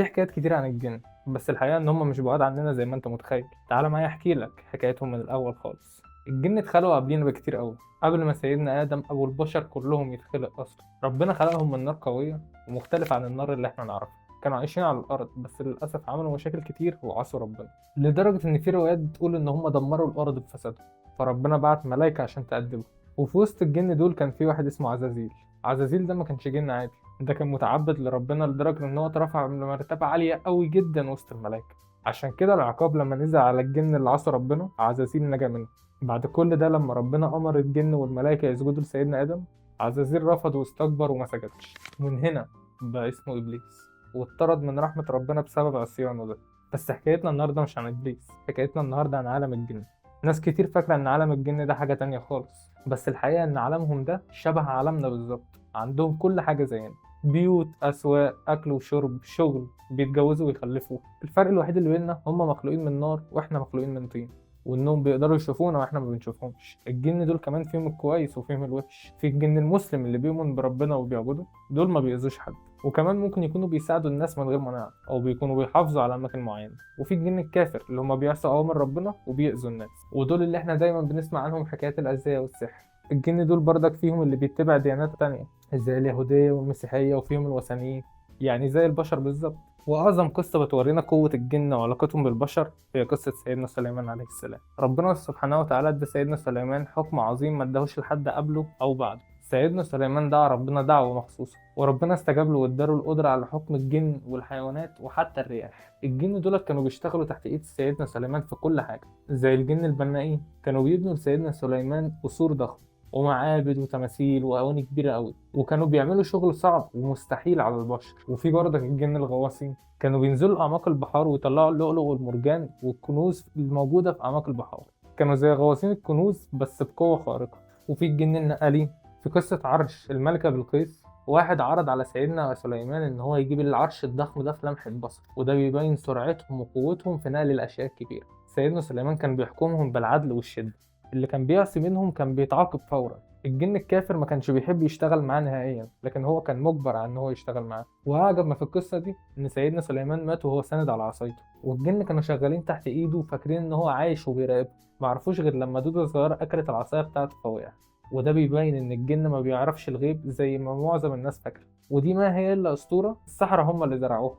في حكايات كتير عن الجن، بس الحقيقة إن هم مش بعاد عننا زي ما أنت متخيل. تعال معايا أحكي لك حكايتهم من الأول خالص. الجن اتخلقوا قبلينا بكتير أوي، قبل ما سيدنا آدم أو البشر كلهم يتخلق أصلا. ربنا خلقهم من نار قوية ومختلفة عن النار اللي إحنا نعرفها. كانوا عايشين على الأرض بس للأسف عملوا مشاكل كتير وعصوا ربنا، لدرجة إن في روايات بتقول إن هم دمروا الأرض بفسادهم. فربنا بعت ملايكة عشان تأدبهم. وفي وسط الجن دول كان في واحد اسمه عزازيل. عزازيل ده ما كانش جن عادي، ده كان متعبد لربنا لدرجة إن هو اترفع لمرتبة عالية أوي جدا وسط الملائكة. عشان كده العقاب لما نزل على الجن اللي عصى ربنا، عزازيل نجا منه. بعد كل ده لما ربنا أمر الجن والملائكة يسجدوا لسيدنا آدم، عزازيل رفض واستكبر وما سجدش. من هنا بقى اسمه إبليس، واتطرد من رحمة ربنا بسبب عصيانه ده. بس حكايتنا النهاردة مش عن إبليس، حكايتنا النهاردة عن عالم الجن. ناس كتير فاكرة إن عالم الجن ده حاجة تانية خالص، بس الحقيقة إن عالمهم ده شبه عالمنا بالظبط. عندهم كل حاجة زينا، بيوت، أسواق، أكل وشرب، شغل، بيتجوزوا ويخلفوا. الفرق الوحيد اللي بيننا هم مخلوقين من نار وإحنا مخلوقين من طين، وإنهم بيقدروا يشوفونا وإحنا ما بنشوفهمش. الجن دول كمان فيهم الكويس وفيهم الوحش. في الجن المسلم اللي بيؤمن بربنا وبيعبده، دول ما بيأذوش حد، وكمان ممكن يكونوا بيساعدوا الناس من غير ما نعرف، أو بيكونوا بيحافظوا على أماكن معينة. وفي الجن الكافر اللي هم بيعصوا أوامر ربنا وبيأذوا الناس، ودول اللي إحنا دايما بنسمع عنهم حكايات الأذية والسحر. الجن دول بردك فيهم اللي بيتبع ديانات تانية زي اليهودية والمسيحية، وفيهم الوثنيين يعني زي البشر بالظبط. وأعظم قصة بتورينا قوة الجن وعلاقتهم بالبشر هي قصة سيدنا سليمان عليه السلام. ربنا سبحانه وتعالى ادى سيدنا سليمان حكم عظيم ما اداهوش لحد قبله أو بعده. سيدنا سليمان دعا ربنا دعوة مخصوصة، وربنا استجاب له واداله القدرة على حكم الجن والحيوانات وحتى الرياح. الجن دول كانوا بيشتغلوا تحت ايد سيدنا سليمان في كل حاجة. زي الجن البنائين، كانوا بيبنوا لسيدنا سليمان قصور ضخمة ومعابد وتماثيل وأواني كبيرة أوي، وكانوا بيعملوا شغل صعب ومستحيل على البشر. وفي برضك الجن الغواصين، كانوا بينزلوا أعماق البحار ويطلعوا اللؤلؤ والمرجان والكنوز الموجودة في أعماق البحار. كانوا زي غواصين الكنوز بس بقوة خارقة. وفي الجن النقالين، في قصة عرش الملكة بلقيس، واحد عرض على سيدنا سليمان إن هو يجيب العرش الضخم ده في لمحة بصر، وده بيبين سرعتهم وقوتهم في نقل الأشياء الكبيرة. سيدنا سليمان كان بيحكمهم بالعدل والشدة، اللي كان بيعصي منهم كان بيتعاقب فورا. الجن الكافر ما كانش بيحب يشتغل معاه نهائيا، لكن هو كان مجبر على ان هو يشتغل معاه. واعجب ما في القصه دي ان سيدنا سليمان مات وهو ساند على عصايته، والجن كانوا شغالين تحت ايده وفاكرين ان هو عايش وبيراقبهم. ما عرفوش غير لما دودة صغيره اكلت العصايه بتاعته فوقع. وده بيبين ان الجن ما بيعرفش الغيب زي ما معظم الناس فاكره، ودي ما هي الا اسطوره السحرة هم اللي زرعوها.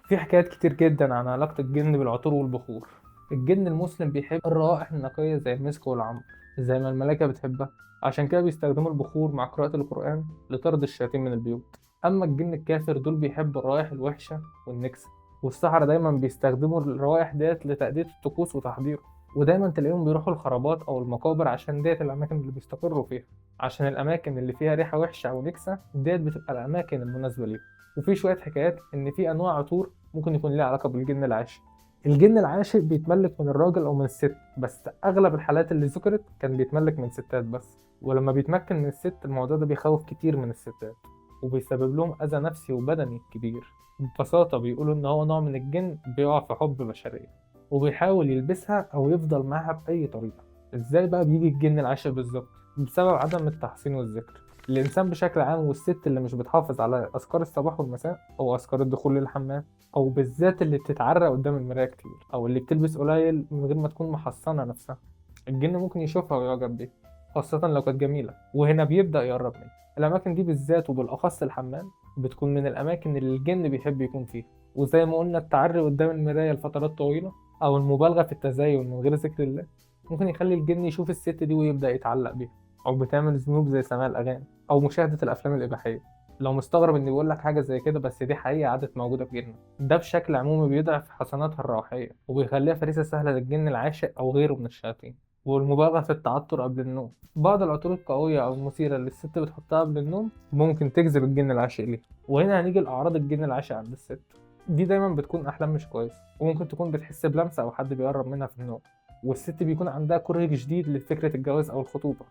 في حكايات كتير جدا عن علاقة الجن بالعطور والبخور. الجن المسلم بيحب الروائح النقية زي المسك والعنبر، زي ما الملائكة بتحبها. عشان كده بيستخدموا البخور مع قراءة القرآن لطرد الشياطين من البيوت. أما الجن الكافر دول بيحبوا الروائح الوحشة والنكسة، والسحرة دايما بيستخدموا الروائح ديت لتأدية الطقوس وتحضيره. ودايما تلاقيهم بيروحوا الخرابات أو المقابر عشان ديت الأماكن اللي بيستقروا فيها، عشان الأماكن اللي فيها ريحة وحشة أو نكسة ديت بتبقى الأماكن المناسبة ليهم. وفي شوية حكايات إن في أنواع عطور ممكن يكون ليه علاقة بالجن العاشق. الجن العاشق بيتملك من الراجل أو من الست، بس أغلب الحالات اللي ذكرت كان بيتملك من ستات بس. ولما بيتمكن من الست الموضوع ده بيخوف كتير من الستات، وبيسبب لهم أذى نفسي وبدني كبير. ببساطة بيقولوا إن هو نوع من الجن بيقع في حب بشرية، وبيحاول يلبسها أو يفضل معاها بأي طريقة. إزاي بقى بيجي الجن العاشق بالظبط؟ بسبب عدم التحصين والذكر. الإنسان بشكل عام والست اللي مش بتحافظ على أذكار الصباح والمساء أو أذكار الدخول للحمام، أو بالذات اللي بتتعرى قدام المراية كتير، أو اللي بتلبس قليل من غير ما تكون محصنة نفسها، الجن ممكن يشوفها ويعجب بيها، خاصة لو كانت جميلة، وهنا بيبدأ يقرب منها. الأماكن دي بالذات وبالأخص الحمام بتكون من الأماكن اللي الجن بيحب يكون فيها. وزي ما قلنا التعري قدام المراية لفترات طويلة أو المبالغة في التزين من غير ذكر الله ممكن يخلي الجن يشوف الست دي ويبدأ يتعلق بيها. أو بتعمل ذنوب زي سماع الأغاني أو مشاهدة الأفلام الإباحية. لو مستغرب إني بقول لك حاجة زي كده، بس دي حقيقة عادت موجودة في جنة. ده بشكل عمومي بيضعف حسناتها الروحية وبيخليها فريسة سهلة للجن العاشق أو غيره من الشياطين. والمبالغة في التعطر قبل النوم، بعض العطور القوية أو المثيرة اللي الست بتحطها قبل النوم ممكن تجذب الجن العاشق ليها. وهنا هنيجي لأعراض الجن العاشق عند الست. دي دايما بتكون أحلام مش كويسة، وممكن تكون بتحس بلمسة أو حد بيقرب منها في النوم. والست بيكون عندها كره جديد لفكرة الجواز أو الخطوبة،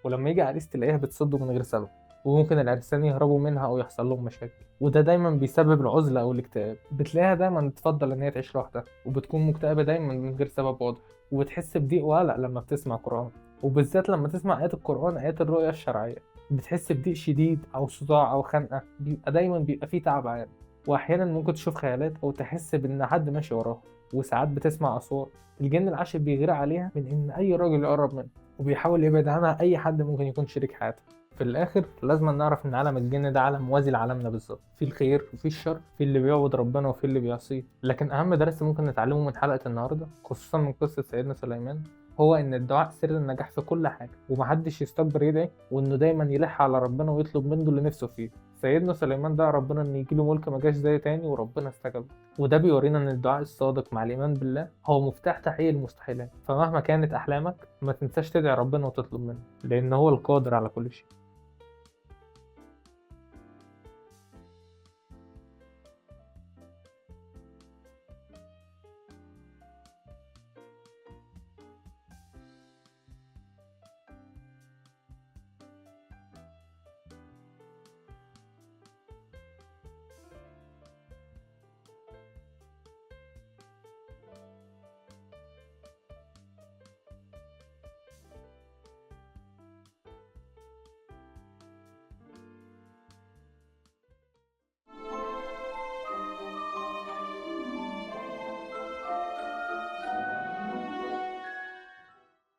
ولما يجي عريس تلاقيها بتصده من غير سبب، وممكن العرسان يهربوا منها أو يحصل لهم مشاكل. وده دايما بيسبب العزلة أو الاكتئاب. بتلاقيها دايما تفضل إن هي تعيش لوحدها، وبتكون مكتئبة دايما من غير سبب واضح، وبتحس بضيق وقلق لما بتسمع قرآن، وبالذات لما تسمع آيات القرآن، آيات الرؤية الشرعية. بتحس بضيق شديد أو صداع أو خنقة، بيبقى دايما فيه تعب عام. وأحيانا ممكن تشوف خيالات أو تحس بإن حد ماشي وراها، وساعات بتسمع أصوات. الجن العاشق بيغير عليها من إن أي راجل يقرب منه، وبيحاول يبعد عنها أي حد ممكن يكون شريك حياتها. في الآخر لازم نعرف إن عالم الجن ده عالم موازي لعالمنا بالظبط، في الخير وفي الشر، في اللي بيعبد ربنا وفي اللي بيعصيه. لكن أهم درس ممكن نتعلمه من حلقة النهاردة، خصوصا من قصة سيدنا سليمان، هو إن الدعاء سر النجاح في كل حاجة، ومحدش يستكبر يدعي، وإنه دايما يلح على ربنا ويطلب منه اللي نفسه فيه. سيدنا سليمان دعا ربنا إن يجيله ملك ما جاش زيه تاني، وربنا استجاب. وده بيورينا إن الدعاء الصادق مع الإيمان بالله هو مفتاح تحقيق المستحيلات. فمهما كانت أحلامك ما تنساش تدعي ربنا وتطلب منه، لأن هو القادر على كل شيء.